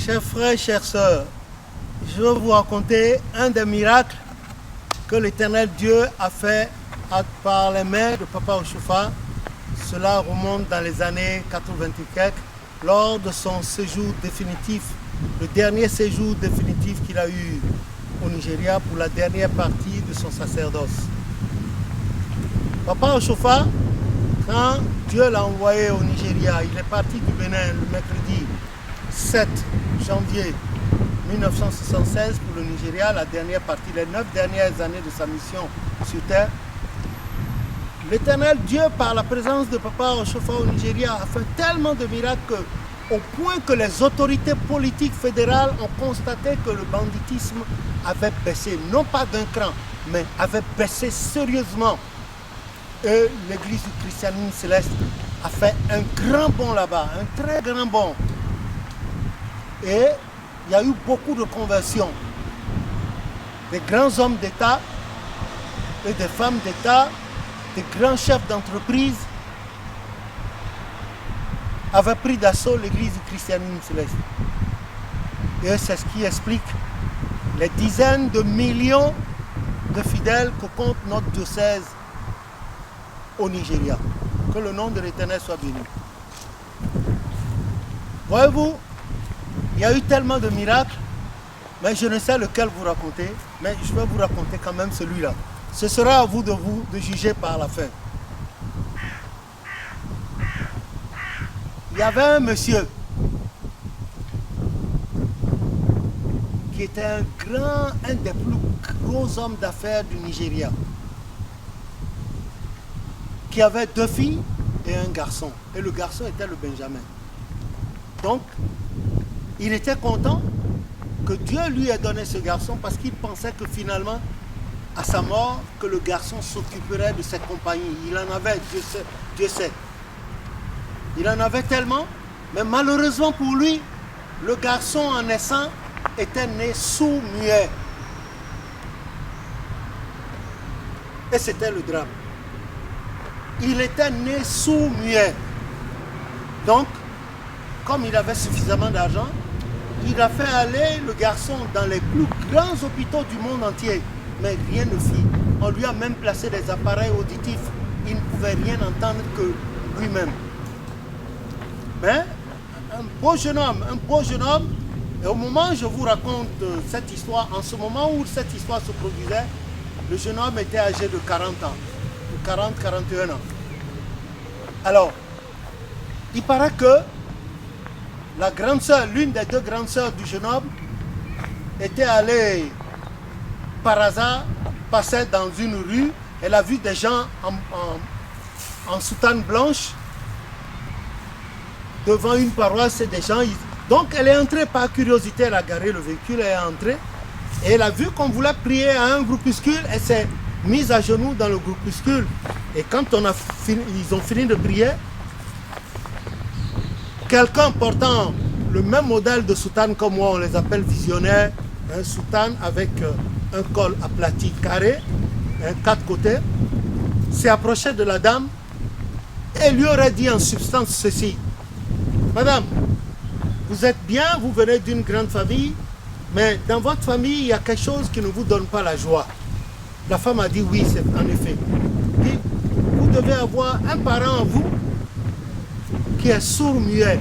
Chers frères, chères sœurs, je vais vous raconter un des miracles que l'Éternel Dieu a fait par les mains de Papa Ochofa. Cela remonte dans les années 80 et quelques, lors de son séjour définitif, le dernier séjour définitif qu'il a eu au Nigeria pour la dernière partie de son sacerdoce. Papa Ochofa, quand Dieu l'a envoyé au Nigeria, il est parti du Bénin le mercredi 7 janvier 1976 pour le Nigeria, la dernière partie, les 9 dernières années de sa mission sur terre. L'Éternel Dieu, par la présence de Papa Ochofa au Nigeria, a fait tellement de miracles au point que les autorités politiques fédérales ont constaté que le banditisme avait baissé, non pas d'un cran, mais avait baissé sérieusement. Et l'église du christianisme céleste a fait un grand bond là-bas, un très grand bond. Et il y a eu beaucoup de conversions. Des grands hommes d'État et des femmes d'État, des grands chefs d'entreprise avaient pris d'assaut l'église du christianisme céleste. Et c'est ce qui explique les dizaines de millions de fidèles que compte notre diocèse au Nigeria. Que le nom de l'Éternel soit béni. Voyez-vous, il y a eu tellement de miracles, mais je ne sais lequel vous raconter, mais je vais vous raconter quand même celui-là. Ce sera à vous de juger par la fin. Il y avait un monsieur qui était un des plus gros hommes d'affaires du Nigeria, qui avait 2 filles et un garçon. Et le garçon était le Benjamin. Donc, il était content que Dieu lui ait donné ce garçon parce qu'il pensait que finalement, à sa mort, que le garçon s'occuperait de ses compagnies. Il en avait, Dieu sait. Il en avait tellement, mais malheureusement pour lui, le garçon en naissant était né sourd-muet. Et c'était le drame. Il était né sourd-muet. Donc, comme il avait suffisamment d'argent, il a fait aller le garçon dans les plus grands hôpitaux du monde entier. Mais rien ne fit. On lui a même placé des appareils auditifs. Il ne pouvait rien entendre que lui-même. Mais un beau jeune homme, et au moment où je vous raconte cette histoire, en ce moment où cette histoire se produisait, le jeune homme était âgé de 40 ans, de 40-41 ans. Alors, il paraît que la grande sœur, l'une des 2 grandes sœurs du jeune homme, était allée par hasard, passait dans une rue, elle a vu des gens en soutane blanche devant une paroisse et des gens. Donc elle est entrée par curiosité, elle a garé le véhicule, elle est entrée et elle a vu qu'on voulait prier à un groupuscule, elle s'est mise à genoux dans le groupuscule. Et quand ils ont fini de prier, quelqu'un portant le même modèle de soutane comme moi, on les appelle visionnaires, un soutane avec un col aplati carré, 4 côtés, s'est approché de la dame et lui aurait dit en substance ceci: Madame, vous êtes bien, vous venez d'une grande famille, mais dans votre famille, il y a quelque chose qui ne vous donne pas la joie. La femme a dit oui, c'est en effet. Et vous devez avoir un parent en vous qui est sourd-muet.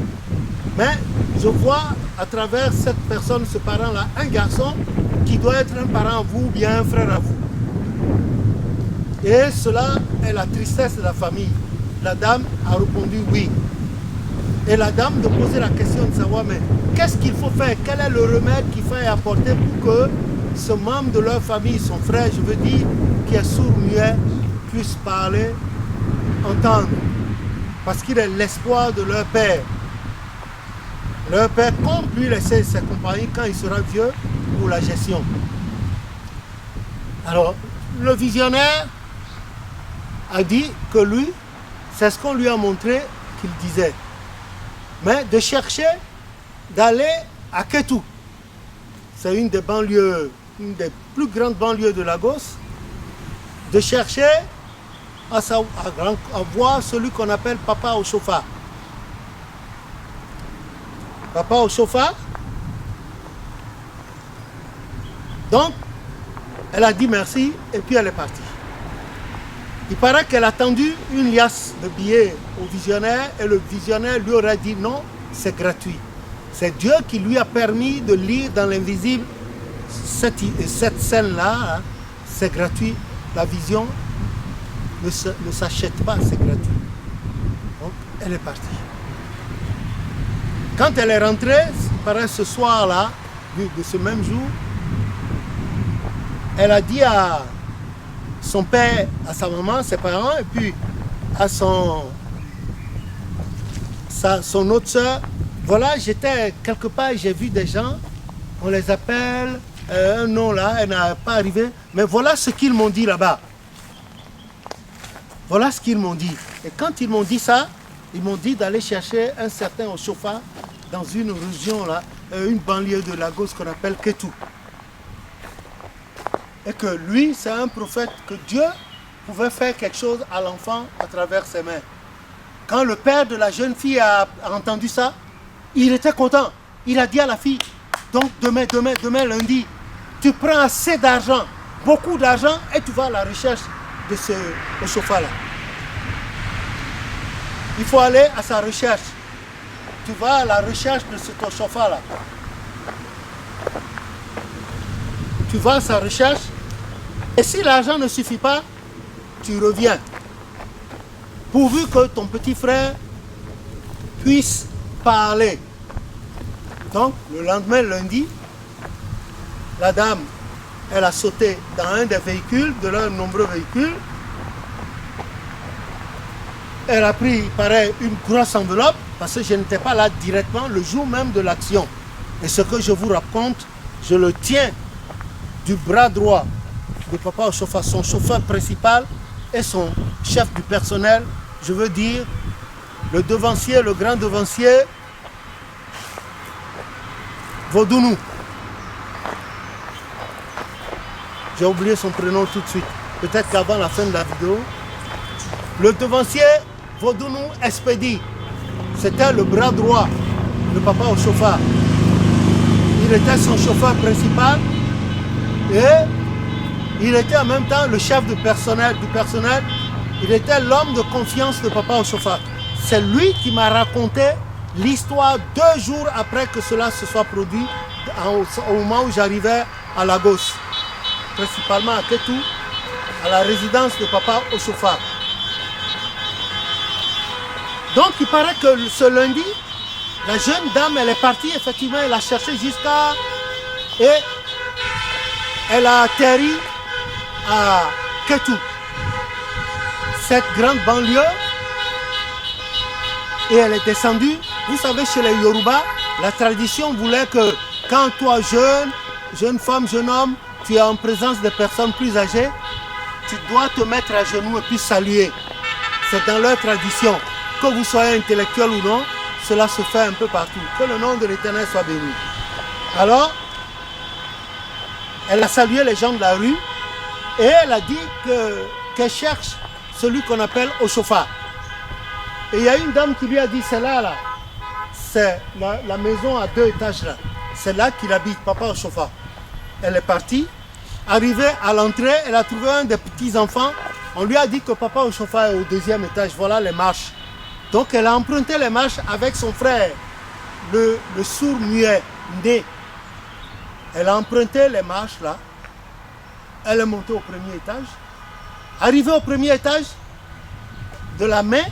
Mais je vois à travers cette personne, ce parent-là, un garçon qui doit être un parent à vous ou bien un frère à vous. Et cela est la tristesse de la famille. La dame a répondu oui. Et la dame de poser la question de savoir, mais qu'est-ce qu'il faut faire? Quel est le remède qu'il faut apporter pour que ce membre de leur famille, son frère, je veux dire, qui est sourd-muet, puisse parler, entendre? Parce qu'il est l'espoir de leur père. Leur père compte lui laisser ses compagnies quand il sera vieux pour la gestion. Alors, le visionnaire a dit que lui, c'est ce qu'on lui a montré qu'il disait. Mais de chercher d'aller à Kétou. C'est une des banlieues, une des plus grandes banlieues de Lagos. De chercher à voir celui qu'on appelle Papa Ochofa. Papa Ochofa Donc, elle a dit merci et puis elle est partie. Il paraît qu'elle a tendu une liasse de billets au visionnaire et le visionnaire lui aurait dit non, c'est gratuit. C'est Dieu qui lui a permis de lire dans l'invisible cette scène-là. Hein, c'est gratuit. La vision ne s'achète pas, c'est gratuit. Donc, elle est partie. Quand elle est rentrée, il paraît ce soir-là, de ce même jour, elle a dit à son père, à sa maman, ses parents, et puis à son autre soeur, voilà, j'étais quelque part, j'ai vu des gens, on les appelle, un nom là, elle n'a pas arrivé, mais voilà ce qu'ils m'ont dit là-bas. Voilà ce qu'ils m'ont dit. Et quand ils m'ont dit ça, ils m'ont dit d'aller chercher un certain Oshofa dans une région là, une banlieue de Lagos qu'on appelle Ketu. Et que lui, c'est un prophète, que Dieu pouvait faire quelque chose à l'enfant à travers ses mains. Quand le père de la jeune fille a entendu ça, il était content. Il a dit à la fille, donc demain lundi, tu prends assez d'argent, beaucoup d'argent, et tu vas à la recherche de ce Oshofa-là. Il faut aller à sa recherche. Tu vas à la recherche de cet Oshofa-là. Tu vas à sa recherche. Et si l'argent ne suffit pas, tu reviens. Pourvu que ton petit frère puisse parler. Donc, le lendemain, lundi, la dame, elle a sauté dans un des véhicules, de leurs nombreux véhicules. Elle a pris, il paraît, une grosse enveloppe, parce que je n'étais pas là directement le jour même de l'action. Et ce que je vous raconte, je le tiens du bras droit de Papa Oshofa, son chauffeur principal et son chef du personnel, je veux dire, le devancier, le grand devancier, Vodounou. J'ai oublié son prénom tout de suite. Peut-être qu'avant la fin de la vidéo. Le devancier Vodounou Expédie, c'était le bras droit de Papa Oshofa. Il était son chauffeur principal et il était en même temps le chef du personnel. Il était l'homme de confiance de Papa Oshofa. C'est lui qui m'a raconté l'histoire 2 jours après que cela se soit produit, au moment où j'arrivais à Lagos, principalement à Ketu, à la résidence de Papa Oshofa. Donc il paraît que ce lundi, la jeune dame, elle est partie, effectivement, elle a cherché jusqu'à... Et elle a atterri à Ketu, cette grande banlieue, et elle est descendue. Vous savez, chez les Yoruba, la tradition voulait que quand toi, jeune femme, jeune homme, tu es en présence de personnes plus âgées, tu dois te mettre à genoux et puis saluer. C'est dans leur tradition. Que vous soyez intellectuel ou non, cela se fait un peu partout. Que le nom de l'Éternel soit béni. Alors, elle a salué les gens de la rue et elle a dit qu'elle cherche celui qu'on appelle Oshofa. Et il y a une dame qui lui a dit, c'est là, c'est la maison à 2 étages là. C'est là qu'il habite, Papa Oshofa. Elle est partie. Arrivée à l'entrée, elle a trouvé un des petits-enfants. On lui a dit que Papa Oshofa est au 2e étage. Voilà les marches. Donc elle a emprunté les marches avec son frère, le sourd-muet, Ndé. Elle a emprunté les marches là. Elle est montée au 1er étage. Arrivée au 1er étage, de la main,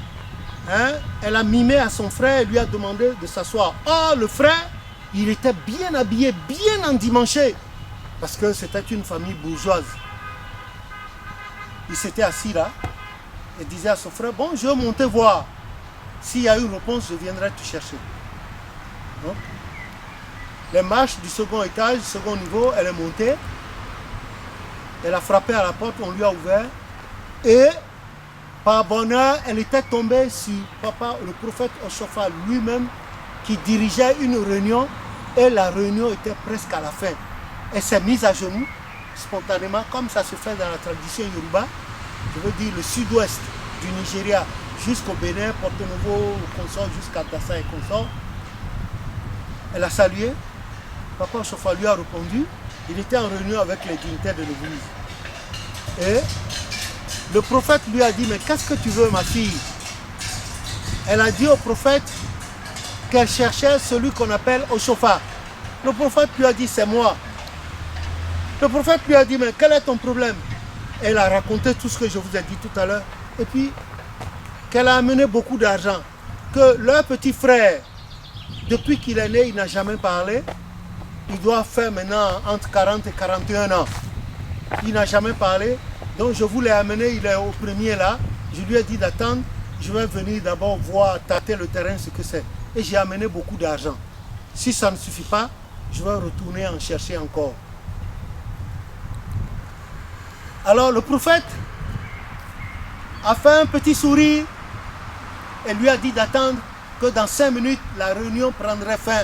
hein, elle a mimé à son frère et lui a demandé de s'asseoir. Oh, le frère, il était bien habillé, bien endimanché, parce que c'était une famille bourgeoise. Il s'était assis là et disait à son frère, bon, je vais monter voir. S'il y a une réponse, je viendrai te chercher. Donc, les marches du 2e étage, du 2e niveau, elle est montée. Elle a frappé à la porte, on lui a ouvert. Et par bonheur, elle était tombée sur Papa, le prophète Oshofa lui-même, qui dirigeait une réunion. Et la réunion était presque à la fin. Elle s'est mise à genoux, spontanément, comme ça se fait dans la tradition Yoruba. Je veux dire le sud-ouest du Nigeria, jusqu'au Bénin, Porto-Novo, consort, jusqu'à Dassa et consort. Elle a salué. Papa Oshofa lui a répondu. il était en réunion avec les dignitaires de l'église. Et le prophète lui a dit, mais qu'est-ce que tu veux, ma fille? Elle a dit au prophète qu'elle cherchait celui qu'on appelle Oshofa. Le prophète lui a dit, c'est moi. Le prophète lui a dit, mais quel est ton problème? Elle a raconté tout ce que je vous ai dit tout à l'heure. Et puis, qu'elle a amené beaucoup d'argent. Que leur petit frère, depuis qu'il est né, il n'a jamais parlé. Il doit faire maintenant entre 40 et 41 ans. Il n'a jamais parlé. Donc je vous l'ai amené, il est au premier là. Je lui ai dit d'attendre. Je vais venir d'abord voir, tâter le terrain, ce que c'est. Et j'ai amené beaucoup d'argent. Si ça ne suffit pas, je vais retourner en chercher encore. Alors le prophète a fait un petit sourire et lui a dit d'attendre que dans 5 minutes, la réunion prendrait fin.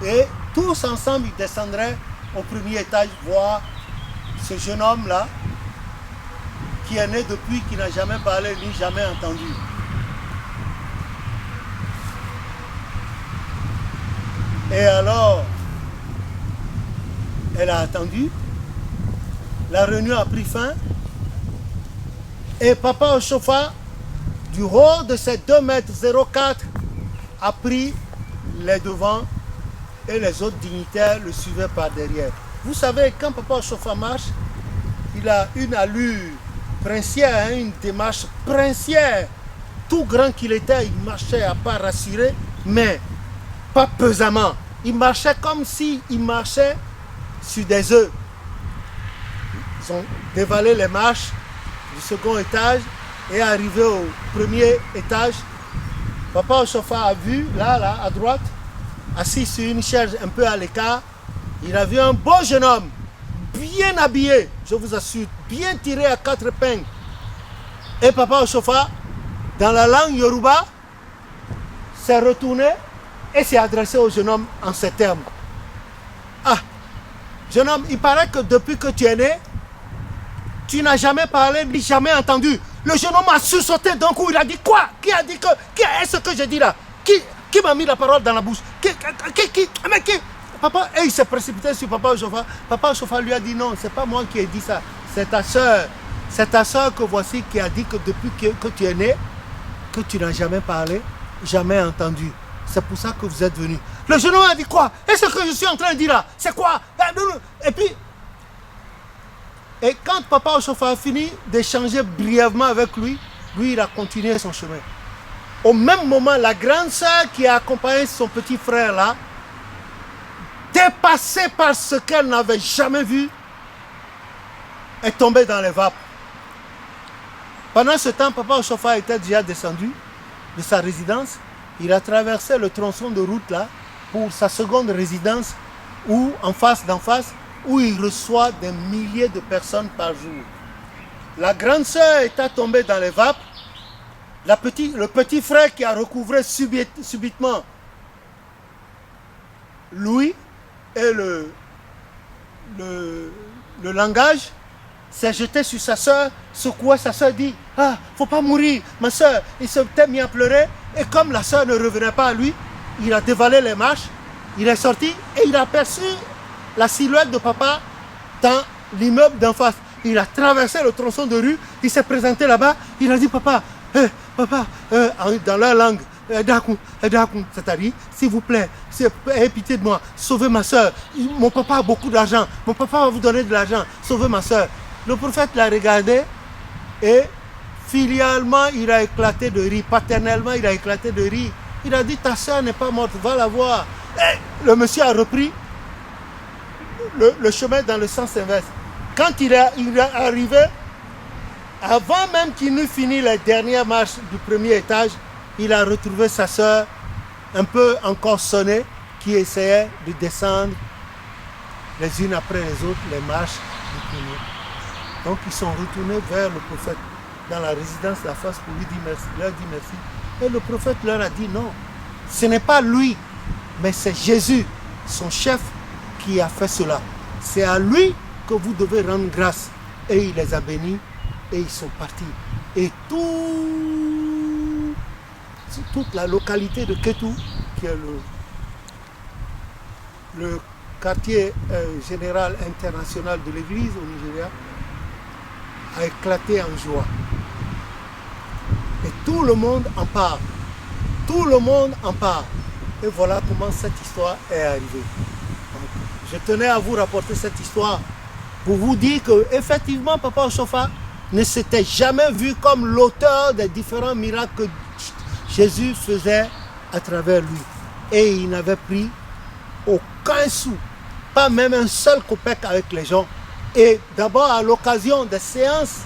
Et tous ensemble, ils descendraient au premier étage voir ce jeune homme-là qui est né depuis, qui n'a jamais parlé ni jamais entendu. Et alors, elle a attendu, la réunion a pris fin, et Papa Oshofa, du haut de ses 2 mètres 04, a pris les devants et les autres dignitaires le suivaient par derrière. Vous savez, quand Papa Oshofa marche, il a une allure princière, hein, une démarche princière. Tout grand qu'il était, il marchait à pas rassuré, mais pas pesamment. Il marchait comme s'il marchait sur des œufs. Ils ont dévalé les marches du second étage et arrivé au premier étage. Papa Oshofa a vu, là, à droite, assis sur une chaise un peu à l'écart, il a vu un beau jeune homme, bien habillé, je vous assure, bien tiré à 4 épingles. Et Papa Oshofa, dans la langue Yoruba, s'est retourné et s'est adressé au jeune homme en ces termes. Ah, jeune homme, il paraît que depuis que tu es né, tu n'as jamais parlé ni jamais entendu. Le jeune homme a sursauté d'un coup, il a dit quoi? Qui a dit que... Qui est ce que j'ai dit là? Qui m'a mis la parole dans la bouche? Mais qui? Papa, et il s'est précipité sur Papa Oshofa. Papa Oshofa lui a dit non, c'est pas moi qui ai dit ça. C'est ta soeur. C'est ta soeur que voici qui a dit que depuis que tu es né, que tu n'as jamais parlé, jamais entendu. C'est pour ça que vous êtes venu. Le jeune homme a dit quoi? Et ce que je suis en train de dire là, c'est quoi? Et puis, et quand Papa Oshofa a fini d'échanger brièvement avec lui, il a continué son chemin. Au même moment, la grande sœur qui a accompagné son petit frère là, dépassée par ce qu'elle n'avait jamais vu, est tombée dans les vapes. Pendant ce temps, Papa Oshofa était déjà descendu de sa résidence. Il a traversé le tronçon de route là pour sa seconde résidence où, en face d'en face, où il reçoit des milliers de personnes par jour. La grande sœur était tombée dans les vapes. Le petit frère qui a recouvré subitement l'ouïe et le langage s'est jeté sur sa soeur, secouait sa soeur, dit « Ah, faut pas mourir, ma soeur !» Il s'était mis à pleurer et comme la soeur ne revenait pas à lui, il a dévalé les marches, il est sorti et il a aperçu la silhouette de papa dans l'immeuble d'en face. Il a traversé le tronçon de rue, il s'est présenté là-bas, il a dit « Papa, papa, dans leur langue, c'est-à-dire, s'il vous plaît, ayez pitié de moi, sauvez ma soeur. Mon papa a beaucoup d'argent, mon papa va vous donner de l'argent, sauvez ma soeur. » Le prophète l'a regardé et filialement, il a éclaté de rire, paternellement, il a éclaté de rire. Il a dit, ta soeur n'est pas morte, va la voir. Et le monsieur a repris le chemin dans le sens inverse. Quand il est arrivé, avant même qu'il n'eût fini les dernières marches du premier étage, il a retrouvé sa soeur, un peu encore sonnée, qui essayait de descendre les unes après les autres les marches du premier. Donc ils sont retournés vers le prophète dans la résidence de la face pour lui dire merci, leur dire merci. Et le prophète leur a dit non, ce n'est pas lui, mais c'est Jésus, son chef, qui a fait cela. C'est à lui que vous devez rendre grâce. Et il les a bénis et ils sont partis. Et toute la localité de Kétou, qui est le quartier général international de l'église au Nigeria a éclaté en joie. Et tout le monde en parle. Tout le monde en parle. Et voilà comment cette histoire est arrivée. Donc, je tenais à vous rapporter cette histoire pour vous dire que effectivement Papa Ochofa ne s'était jamais vu comme l'auteur des différents miracles que Jésus faisait à travers lui. Et il n'avait pris aucun sou, pas même un seul copec avec les gens. Et d'abord à l'occasion des séances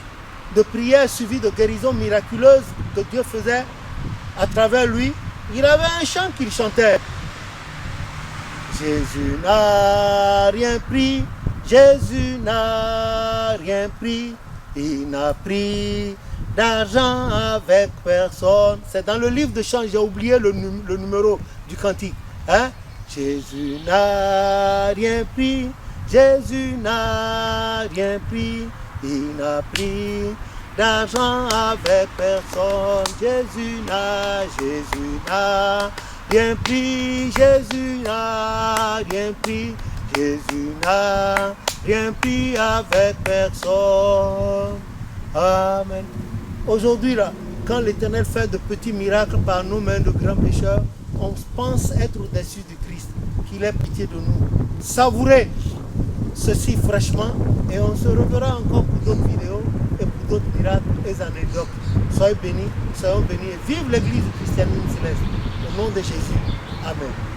de prière suivies de guérisons miraculeuses que Dieu faisait à travers lui, il avait un chant qu'il chantait. Jésus n'a rien pris, Jésus n'a rien pris, il n'a pris d'argent avec personne. C'est dans le livre de chants, j'ai oublié le numéro du cantique. Hein? Jésus n'a rien pris, Jésus n'a rien pris, il n'a pris d'argent avec personne. Jésus n'a rien pris, Jésus n'a rien pris, Jésus n'a rien pris avec personne. Amen. Aujourd'hui là, quand l'Éternel fait de petits miracles par nos mains de grands pécheurs, on pense être au-dessus du Christ, qu'il ait pitié de nous. Savourez ceci fraîchement et on se reverra encore pour d'autres vidéos et pour d'autres miracles et anecdotes. Soyez bénis, soyons bénis et vive l'Église du christianisme céleste. Au nom de Jésus. Amen.